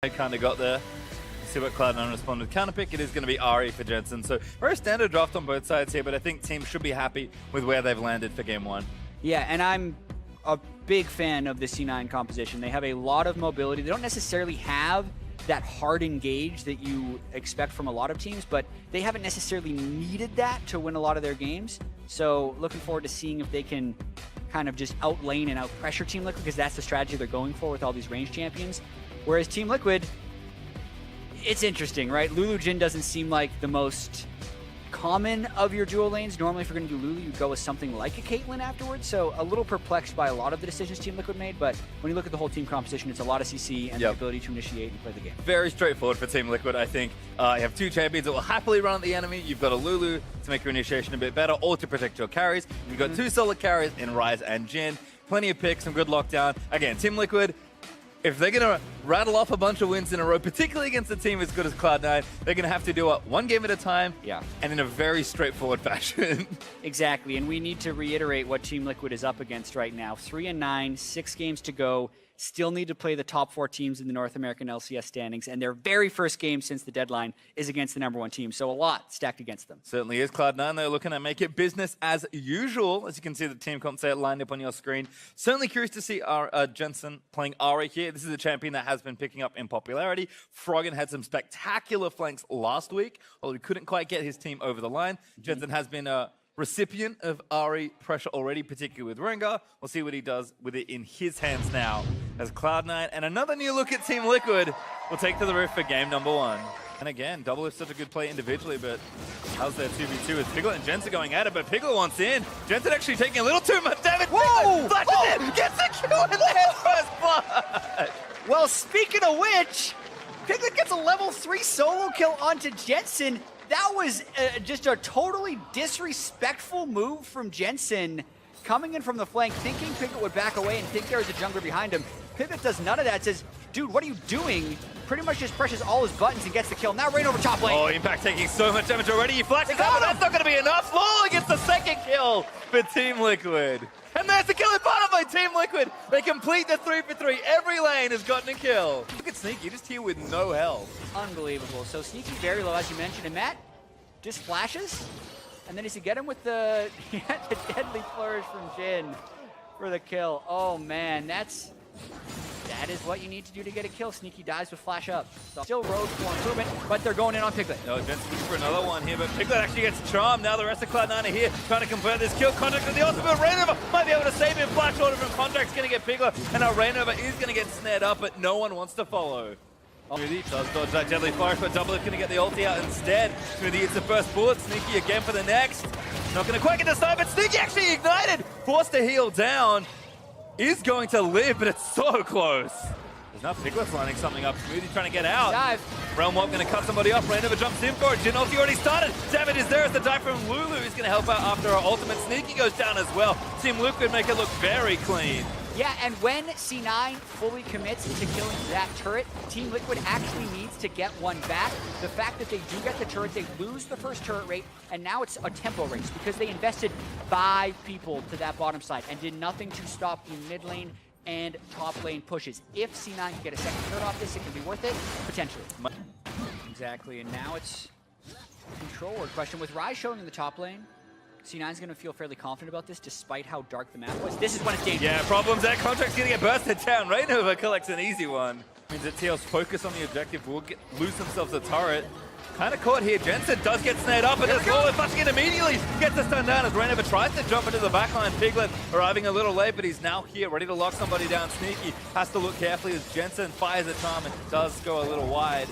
I kind of got there. See what Cloud9 respond with counter pick. It is going to be Ahri for Jensen. So very standard draft on both sides here, but I think teams should be happy with where they've landed for game one. Yeah, and I'm a big fan of the C9 composition. They have a lot of mobility. They don't necessarily have that hard engage that you expect from a lot of teams, but they haven't necessarily needed that to win a lot of their games. So looking forward to seeing if they can kind of just outlane and outpressure Team Liquid, because that's the strategy they're going for with all these range champions. Whereas Team Liquid, it's interesting, right? Lulu Jhin doesn't seem like the most common of your dual lanes. Normally, if you're going to do Lulu, you go with something like a Caitlyn afterwards. So a little perplexed by a lot of the decisions Team Liquid made, but when you look at the whole team composition, it's a lot of CC and the ability to initiate and play the game. Very straightforward for Team Liquid, I think. You have two champions that will happily run at the enemy. You've got a Lulu to make your initiation a bit better, or to protect your carries. You've got two solid carries in Ryze and Jhin. Plenty of picks, some good lockdown. Again, Team Liquid, if they're going to rattle off a bunch of wins in a row, particularly against a team as good as Cloud9, they're going to have to do it one game at a time, and in a very straightforward fashion. Exactly, and we need to reiterate what Team Liquid is up against right now. 3-9, 6 games to go. Still need to play the top 4 teams in the North American LCS standings, and their very first game since the deadline is against the #1 team, so a lot stacked against them. Certainly is. Cloud9, they're looking to make it business as usual. As you can see, the team comp set lined up on your screen. Certainly curious to see our Jensen playing Ahri here. This is a champion that has been picking up in popularity. Froggen had some spectacular flanks last week, although he couldn't quite get his team over the line. Jensen has been a recipient of Ahri pressure already, particularly with Rengar. We'll see what he does with it in his hands now as Cloud9 and another new look at Team Liquid will take to the roof for game number 1. And again, Doublelift such a good play individually, but how's their 2v2 as Piglet and Jensen going at it, but Piglet wants in. Jensen actually taking a little too much damage. Whoa! Flashes in, gets the kill in there, first blood. Well, speaking of which, Piglet gets a level 3 solo kill onto Jensen. That was just a totally disrespectful move from Jensen, coming in from the flank, thinking Piglet would back away and think there was a jungler behind him. Piglet does none of that, says, dude, what are you doing? Pretty much just presses all his buttons and gets the kill. Now right over top lane. Oh, Impact taking so much damage already. He flashes out, but that's not going to be enough. Lola gets the second kill for Team Liquid. And there's the kill in part by Team Liquid. They complete the 3-for-3. Every lane has gotten a kill. Look at Sneaky, just here with no health. Unbelievable. So Sneaky very low, as you mentioned. And Matt just flashes. And then does he get him with the, the deadly flourish from Jhin for the kill. Oh, man, that is what you need to do to get a kill. Sneaky dies with flash up. So still road for improvement, but they're going in on Piglet. No, Jensen's looking for another one here, but Piglet actually gets charmed. Now the rest of Cloud9 are here trying to convert this kill. Contract with the ultimate. Rainover might be able to save him. Flash order from Contract's going to get Piglet, and now Rainover is going to get snared up, but no one wants to follow. Smoothie does dodge that deadly flourish, but Doublelift going to get the ulti out instead. Smoothie hits the first bullet. Sneaky again for the next. Not going to quite get the side, but Sneaky actually ignited. Forced to heal down. Is going to live, but it's so close. There's now Piglet's lining something up. Smoothie trying to get out. Dive. Realm Warp going to cut somebody off. Rainover jumps in for it. Jhin ulti already started. Damage is there as the dive from Lulu is going to help out after our ultimate. Sneaky goes down as well. Team Liquid make it look very clean. Yeah, and when C9 fully commits to killing that turret, Team Liquid actually needs to get one back. The fact that they do get the turret, they lose the first turret rate, and now it's a tempo race because they invested 5 people to that bottom side and did nothing to stop the mid lane and top lane pushes. If C9 can get a second turret off this, it can be worth it, potentially. Exactly, and now it's a control word question. With Ryze showing in the top lane, C9's going to feel fairly confident about this despite how dark the map was. This is when it's dangerous. Yeah, problems there. Contract's going to get bursted down. Rainover collects an easy one. Means that TL's focus on the objective will lose themselves a turret. Kind of caught here. Jensen does get snared up, and there's Lola flashing it immediately. Gets the stun down as Rainover tries to jump into the backline. Piglet arriving a little late, but he's now here, ready to lock somebody down. Sneaky has to look carefully as Jensen fires a charm and does go a little wide.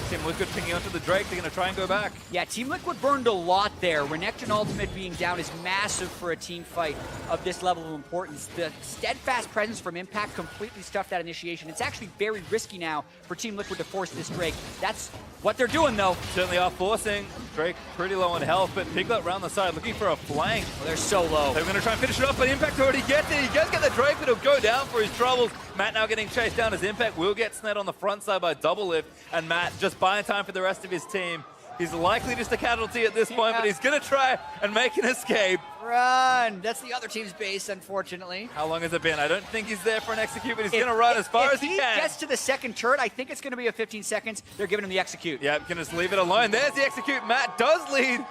Team Liquid pinging onto the Drake. They're going to try and go back. Yeah, Team Liquid burned a lot there. Renekton ultimate being down is massive for a team fight of this level of importance. The steadfast presence from Impact completely stuffed that initiation. It's actually very risky now for Team Liquid to force this Drake. That's what they're doing, though. Certainly are forcing. Drake pretty low on health, but Piglet around the side looking for a flank. Well, they're so low. They're going to try and finish it off, but Impact already gets it. He does get the Drake, but he'll go down for his troubles. Matt now getting chased down as Impact will get snared on the front side by Doublelift, and Matt just buying time for the rest of his team. He's likely just a casualty at this point, but he's going to try and make an escape. Run! That's the other team's base, unfortunately. How long has it been? I don't think he's there for an execute, but he's going to run as far as he can. If he gets to the second turret, I think it's going to be a 15 seconds. They're giving him the execute. Yeah, can just leave it alone. There's the execute. Matt does lead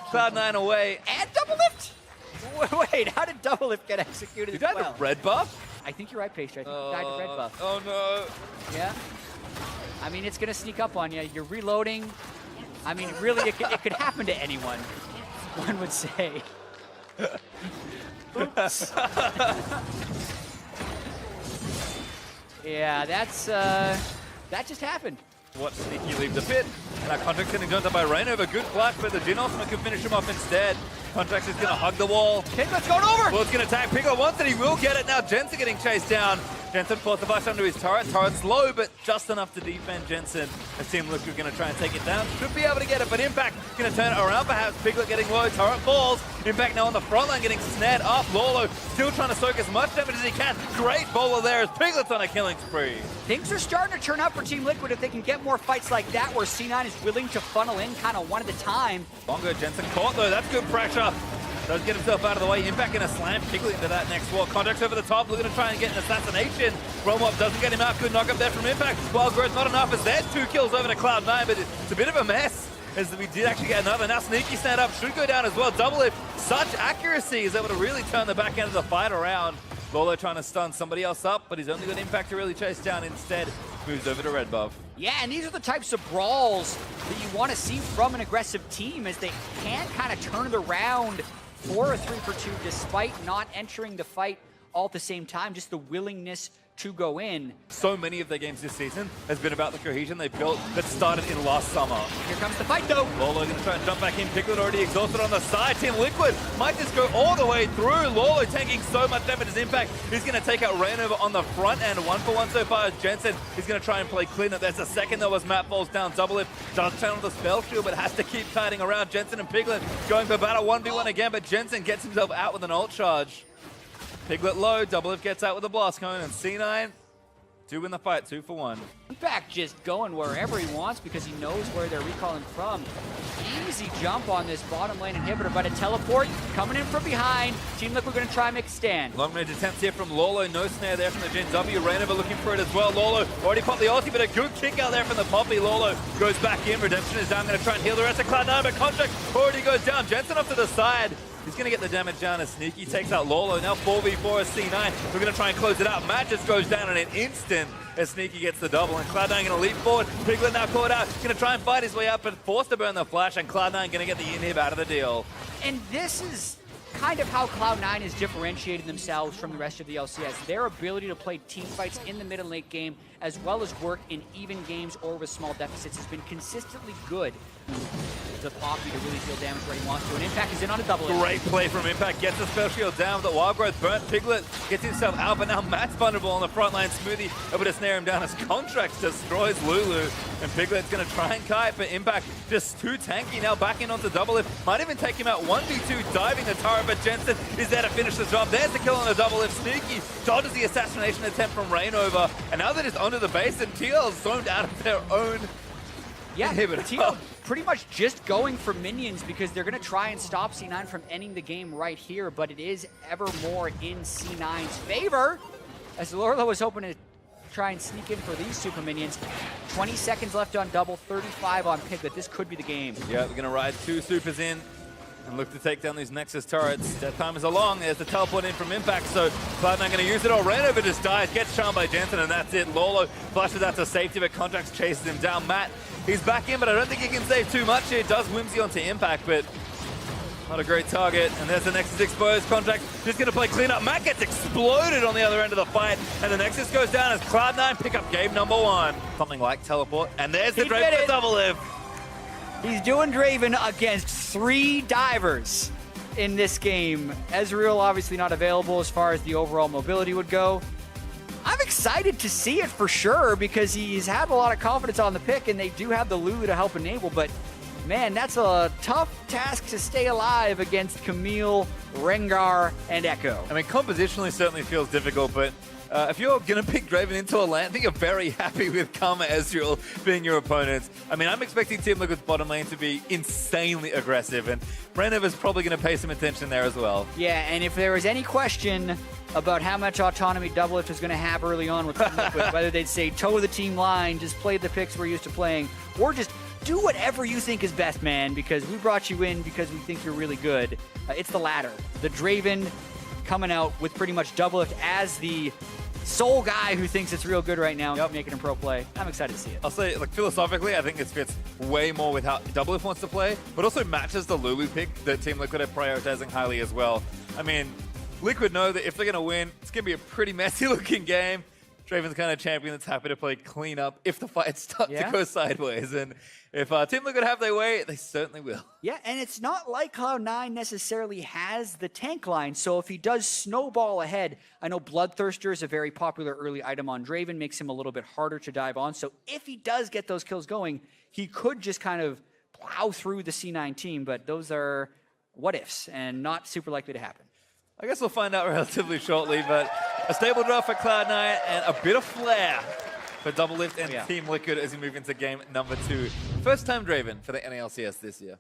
Cloud9 away. And Doublelift? Wait, how did Doublelift get executed You died as well? to red buff? I think you're right, Pastry. I think you died to red buff. Oh, no. Yeah. I mean, it's going to sneak up on you. You're reloading. I mean, really, it could happen to anyone, one would say. Oops. Yeah, that just happened. Watch Sneaky leave the pit. And that Contract's getting done by Rainover. Good flash, but the Jin ultimate could finish him off instead. Contract is going to hug the wall. Piglet's going over! Well, it's going to attack Piglet once, and he will get it. Now Jensen getting chased down. Jensen forced the flash onto his turret. Turret's low, but just enough to defend Jensen. As Team Liquid going to try and take it down. Should be able to get it, but Impact going to turn it around perhaps. Piglet getting low, turret falls. Impact now on the front line getting snared up. Lolo still trying to soak as much damage as he can. Great bowler there as Piglet's on a killing spree. Things are starting to turn up for Team Liquid if they can get more fights like that where C9 is willing to funnel in kind of one at a time. Bongo Jensen caught though, that's good pressure. Does get himself out of the way. Impact going to slam Piglet into that next wall. Contract's over the top, looking to try and get an assassination. Roll-up doesn't get him out. Good knock up there from Impact. Wild Growth not enough as there's 2 kills over to Cloud9, but it's a bit of a mess as we did actually get another. Now Sneaky stand up, should go down as well. Doublelift, such accuracy, is able to really turn the back end of the fight around. Lolo trying to stun somebody else up, but he's only got Impact to really chase down. Instead, moves over to red buff. Yeah, and these are the types of brawls that you want to see from an aggressive team as they can kind of turn it around for a 3-for-2 despite not entering the fight all at the same time, just the willingness to go in. So many of their games this season has been about the cohesion they built that started in last summer. Here comes the fight though. Lolo going to try and jump back in. Piglet already exhausted on the side. Team Liquid might just go all the way through. Lolo tanking so much damage as Impact. He's going to take out Rainover on the front end. 1-for-1 so far as Jensen is going to try and play clean up. There's a second though as Matt falls down. Doublelift does channel the spell shield but has to keep kiting around. Jensen and Piglet going for battle 1v1 again, but Jensen gets himself out with an ult charge. Piglet low, Doublelift gets out with a blast cone, and C9 do win the fight, 2-for-1. Impact just going wherever he wants because he knows where they're recalling from. Easy jump on this bottom lane inhibitor, but a teleport coming in from behind. Team Liquid going to try and make a stand. Long range attempts here from Lolo, no snare there from the Jin W. Rainover looking for it as well. Lolo already popped the ulti, but a good kick out there from the Poppy. Lolo goes back in, Redemption is down, going to try and heal the rest of Cloud9, but Contract already goes down. Jensen off to the side. He's going to get the damage down as Sneaky takes out Lolo. Now 4v4 as C9. We're going to try and close it out. Matt just goes down in an instant as Sneaky gets the double. And Cloud9 going to leap forward. Piglet now caught out. Going to try and fight his way up, but forced to burn the flash. And Cloud9 going to get the inhib out of the deal. And this is kind of how Cloud9 has differentiated themselves from the rest of the LCS. Their ability to play team fights in the mid and late game, as well as work in even games or with small deficits, has been consistently good. The Poppy to really deal damage where he wants to, and Impact is in on a double. Great play from Impact, gets the spell shield down, but Wild Growth burnt. Piglet gets himself out, but now Matt's vulnerable on the front line. Smoothie able to snare him down as Contracts destroys Lulu, and Piglet's going to try and kite, but Impact just too tanky. Now back in onto Doublelift, might even take him out 1v2, diving the turret, but Jensen is there to finish the job. There's the kill on the Doublelift. Sneaky dodges the assassination attempt from Rainover, and now they're just onto the base, and TL's zoned out of their own. Yeah, TL pretty much just going for minions because they're going to try and stop C9 from ending the game right here, but it is ever more in C9's favor as Lorlo was hoping to try and sneak in for these super minions. 20 seconds left on double, 35 on Piglet. This could be the game. Yeah, we're going to ride 2 supers in and look to take down these Nexus turrets. That time is along. There's the teleport in from Impact, so Cloud9 going to use it. Oh, Rainover just dies, gets charmed by Jensen, and that's it. Lolo flashes out to safety, but Contracts chases him down. Matt, he's back in, but I don't think he can save too much here. Does Whimsy onto Impact, but not a great target. And there's the Nexus exposed. Contract just going to play cleanup. Matt gets exploded on the other end of the fight, and the Nexus goes down as Cloud9 pick up game number 1. Something like teleport, and there's the Draven Doublelift. He's doing Draven against 3 divers in this game. Ezreal obviously not available as far as the overall mobility would go. I'm excited to see it for sure because he's had a lot of confidence on the pick and they do have the Lulu to help enable, but man, that's a tough task to stay alive against Camille, Rengar, and Echo. I mean, compositionally certainly feels difficult, but if you're going to pick Draven into a lane, I think you're very happy with Karma Ezreal being your opponent. I mean, I'm expecting Team Liquid's bottom lane to be insanely aggressive, and Brandon probably going to pay some attention there as well. Yeah, and if there was any question about how much autonomy Doublelift was going to have early on with Team Liquid, whether they'd say toe the team line, just play the picks we're used to playing, or just do whatever you think is best, man, because we brought you in because we think you're really good. It's the latter. The Draven coming out with pretty much Doublelift as the sole guy who thinks it's real good right now and making a pro play. I'm excited to see it. I'll say, like, philosophically, I think this fits way more with how Doublelift wants to play, but also matches the Lulu pick that Team Liquid are prioritizing highly as well. I mean, Liquid know that if they're going to win, it's going to be a pretty messy-looking game. Draven's kind of champion that's happy to play clean up if the fights start to go sideways. And if Team Liquid have their way, they certainly will. Yeah, and it's not like Cloud9 necessarily has the tank line, so if he does snowball ahead, I know Bloodthirster is a very popular early item on Draven, makes him a little bit harder to dive on, so if he does get those kills going, he could just kind of plow through the C9 team, but those are what-ifs and not super likely to happen. I guess we'll find out relatively shortly, but a stable draw for Cloud9 and a bit of flair for Doublelift and Team Liquid as we move into game number 2. First time Draven for the LCS this year.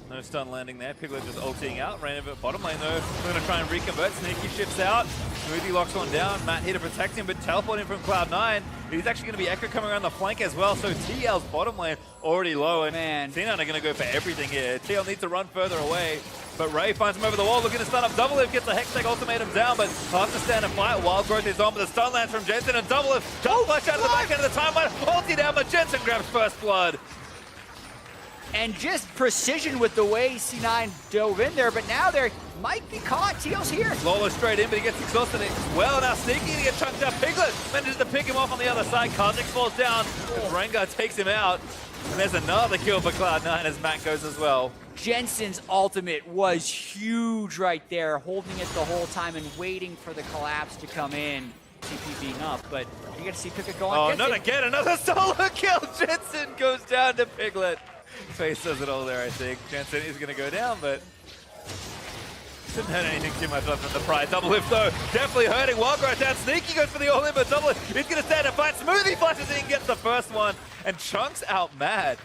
No stun landing there. Piglet just ulting out. Ran over bottom lane though. We're going to try and reconvert. Sneaky shifts out. Smoothie locks one down. Matt here to protect him, but teleporting from Cloud9. He's actually going to be Echo coming around the flank as well. So TL's bottom lane already low. And T9 are going to go for everything here. TL needs to run further away. But Ray finds him over the wall, looking to stun up Doublelift, gets the Hextech ultimatum down, but has to stand and fight. Wild Growth is on, but the stun lands from Jensen, and Doublelift just flash out of the back end of the timeline, ulti down, but Jensen grabs first blood. And just precision with the way C9 dove in there, but now they might be caught. TL's here. Lolo straight in, but he gets exhausted as well. Now Sneaky to get chunked up. Piglet manages to pick him off on the other side. Kha'Zix falls down, Rengar takes him out. And there's another kill for Cloud9 as Matt goes as well. Jensen's ultimate was huge right there, holding it the whole time and waiting for the collapse to come in. TP being up, but you get to see Piglet go on. Oh, not again, another solo kill. Jensen goes down to Piglet. Face does it all there, I think. Jensen is going to go down, but didn't hurt anything too much other than the pride. Doublelift though, definitely hurting. Wild Growth down. Sneaky goes for the all-in, but Doublelift is going to stand and fight. Smoothie flashes in and gets the first one, and chunks out Mad,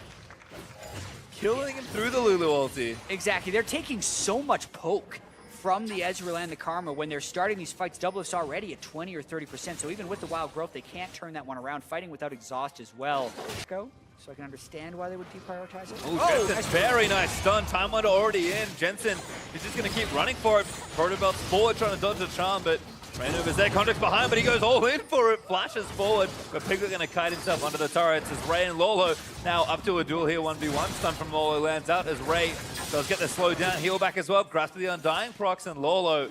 killing him through the Lulu ulti. Exactly. They're taking so much poke from the Ezreal and the Karma when they're starting these fights. Doublelift's already at 20 or 30%, so even with the Wild Growth, they can't turn that one around. Fighting without exhaust as well. Go. So I can understand why they would deprioritize it. Oh, Jensen's very nice stun. Time Wonder already in. Jensen is just going to keep running for it. Protobelt's forward trying to dodge the charm, but ran over Zed. Contract's behind, but he goes all in for it. Flashes forward, but Piglet going to kite himself under the turrets as Ray and Lolo now up to a duel here. 1v1. Stun from Lolo lands out as Ray does get the slow down. Heal back as well. Grasp of the Undying procs, and Lolo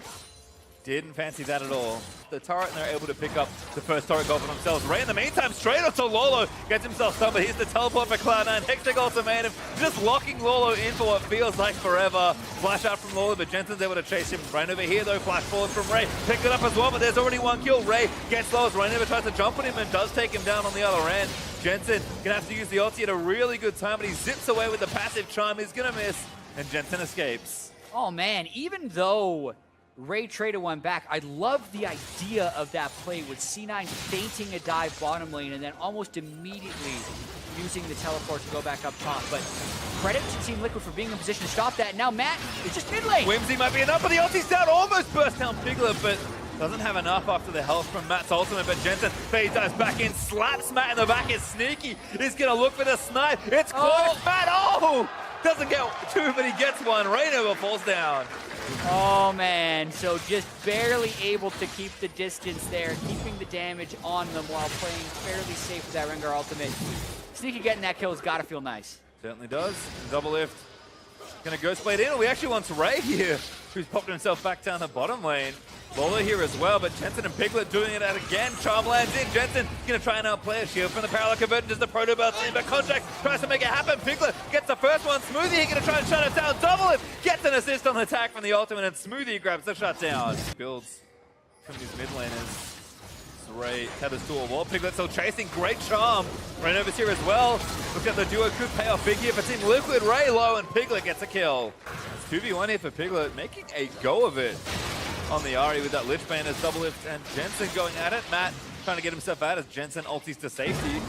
didn't fancy that at all. The turret, and they're able to pick up the first turret goal for themselves. Ray, in the meantime, straight onto Lolo, gets himself stunned, but here's the teleport for Cloud9. Hextech ultimatum, just locking Lolo in for what feels like forever. Flash out from Lolo, but Jensen's able to chase him. Right over here, though, flash forward from Ray. Picked it up as well, but there's already one kill. Ray gets low as Rainover tries to jump on him and does take him down on the other end. Jensen gonna have to use the ulti at a really good time, but he zips away with the passive charm. He's gonna miss, and Jensen escapes. Oh, man, even though Ray traded one back, I love the idea of that play with C9 feinting a dive bottom lane and then almost immediately using the teleport to go back up top. But credit to Team Liquid for being in position to stop that. Now Matt is just mid lane. Whimsy might be enough, but the ulti's down. Almost burst down Piglet, but doesn't have enough after the health from Matt's ultimate. But Jensen phase dives back in, slaps Matt in the back. Is Sneaky. He's going to look for the snipe. It's close. Matt, doesn't get two, but he gets one. Rainover falls down. Oh, man. So just barely able to keep the distance there, keeping the damage on them while playing fairly safe with that Rengar ultimate. Sneaky getting that kill has got to feel nice. Certainly does. Doublelift going to Ghost Blade in. We actually want Ray here, who's popped himself back down the bottom lane. Lolo here as well, but Jensen and Piglet doing it again. Charm lands in. Jensen going to try and outplay a shield from the parallel conversion. Does the Protobelt in, but Contract tries to make it happen. Piglet gets the first one. Smoothie here going to try and shut it down. Doublelift gets an assist on the attack from the ultimate, and Smoothie grabs the shutdown. Builds from these mid laners. Ray tethers to a wall. Piglet still chasing. Great charm. Rainover's here as well. Looks like the duo could pay off big here for Team Liquid. Ray low, and Piglet gets a kill. It's 2v1 here for Piglet, making a go of it. on the Ari with that Lich Bane as Doublelift and Jensen going at it. Matt trying to get himself out as Jensen ulties to safety.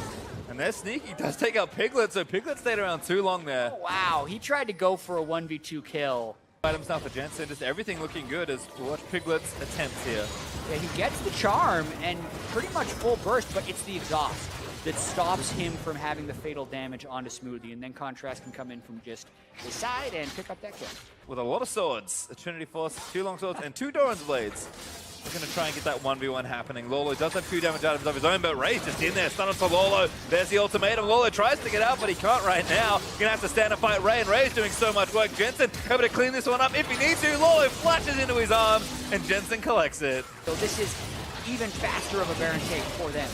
And they're sneaky. Does take out Piglet, so Piglet stayed around too long there. Oh, wow, he tried to go for a 1v2 kill. Items now for Jensen, just everything looking good as we watch Piglet's attempts here. Yeah, he gets the charm and pretty much full burst, but it's the exhaust that stops him from having the fatal damage onto Smoothie, and then Contrast can come in from just the side and pick up that kill. With a lot of swords, a Trinity Force, 2 long swords, and 2 Doran's Blades. We're going to try and get that 1v1 happening. Lolo does have 2 damage items of his own, but Ray's just in there. Stun onto Lolo. There's the ultimatum. Lolo tries to get out, but he can't right now. Going to have to stand and fight Ray, and Ray's doing so much work. Jensen able to clean this one up if he needs to. Lolo flashes into his arms, and Jensen collects it. So this is even faster of a Baron take for them.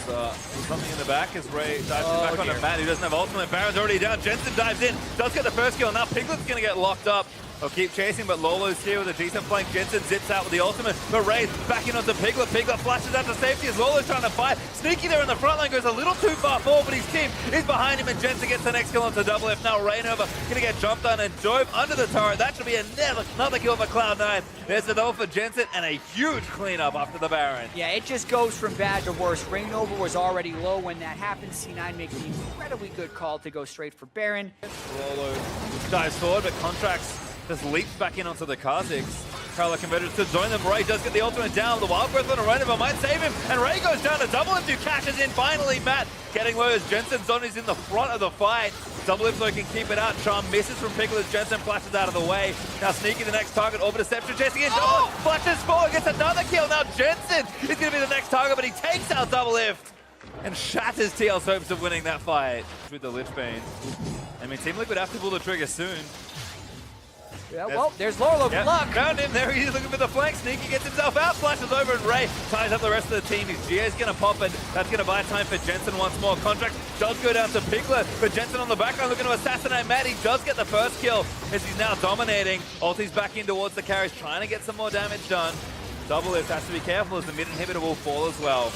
There's something in the back as Ray dives back onto Matt, who doesn't have ultimate. Baron's already down. Jensen dives in, does get the first kill. Now Piglet's going to get locked up. They'll keep chasing, but Lolo's here with a decent flank. Jensen zips out with the ultimate, but Ray's backing onto Piglet. Piglet flashes out to safety as Lolo's trying to fight. Sneaky there in the front line, goes a little too far forward, but his team is behind him, and Jensen gets the next kill onto Doublelift. Now Rainover going to get jumped on and dove under the turret. That should be another kill for Cloud9. There's the double for Jensen, and a huge cleanup after the Baron. Yeah, it just goes from bad to worse. Rainover was already low when that happened. C9 makes the incredibly good call to go straight for Baron. Lolo dives forward, but Contracts just leaps back in onto the Kha'Zix. Carla converted to join them. Ray does get the ultimate down. The Wild Growth on a Rainover might save him, and Ray goes down to Doublelift, who cashes in finally. Matt getting low as Jensen's on is in the front of the fight. Doublelift so he can keep it out. Charm misses from Piglet as Jensen flashes out of the way. Now Sneaky the next target. Orb Deception chasing in. Doublelift flashes forward, gets another kill. Now Jensen is going to be the next target, but he takes out Doublelift and shatters TL's hopes of winning that fight with the Lich Bane. I mean, Team Liquid have to pull the trigger soon. Yeah, well, there's Lolo. Good luck. Found him. There he is looking for the flank. Sneaky gets himself out, flashes over, and Ray ties up the rest of the team. His GA's going to pop it. That's going to buy time for Jensen once more. Contract does go down to Piglet, but Jensen on the background looking to assassinate Matt. He does get the first kill as he's now dominating. Ulti's back in towards the carries, trying to get some more damage done. Doublelift has to be careful as the mid inhibitor will fall as well.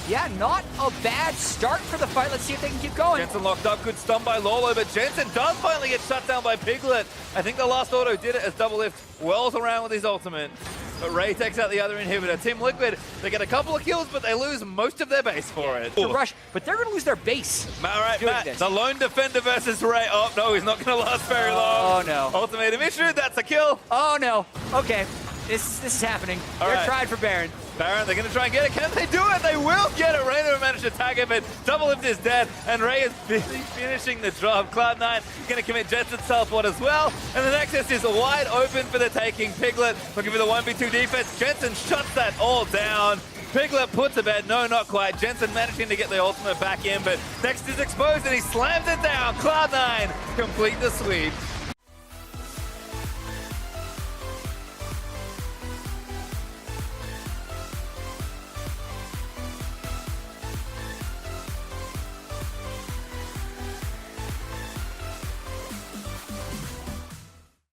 Yeah, not a bad start for the fight. Let's see if they can keep going. Jensen locked up, good stun by Lolo, but Jensen does finally get shut down by Piglet. I think the last auto did it as Doublelift whirls around with his ultimate. But Ray takes out the other inhibitor. Team Liquid, they get a couple of kills, but they lose most of their base for it. The rush, but they're going to lose their base. All right, Matt, the lone defender versus Ray. Oh, no, he's not going to last very long. Oh, no. Ultimatum issued, that's a kill. Oh, no. Okay, this is happening. They're tried for Baron. Baron, they're going to try and get it. Can they do it? They will get it. Rainover managed to tag him, but Doublelift is dead, and Ray is busy finishing the job. Cloud9 going to commit Jensen's teleport as well, and the Nexus is wide open for the taking. Piglet looking for the 1v2 defense. Jensen shuts that all down. Piglet puts to bed. No, not quite. Jensen managing to get the ultimate back in, but Nexus is exposed, and he slams it down. Cloud9 complete the sweep.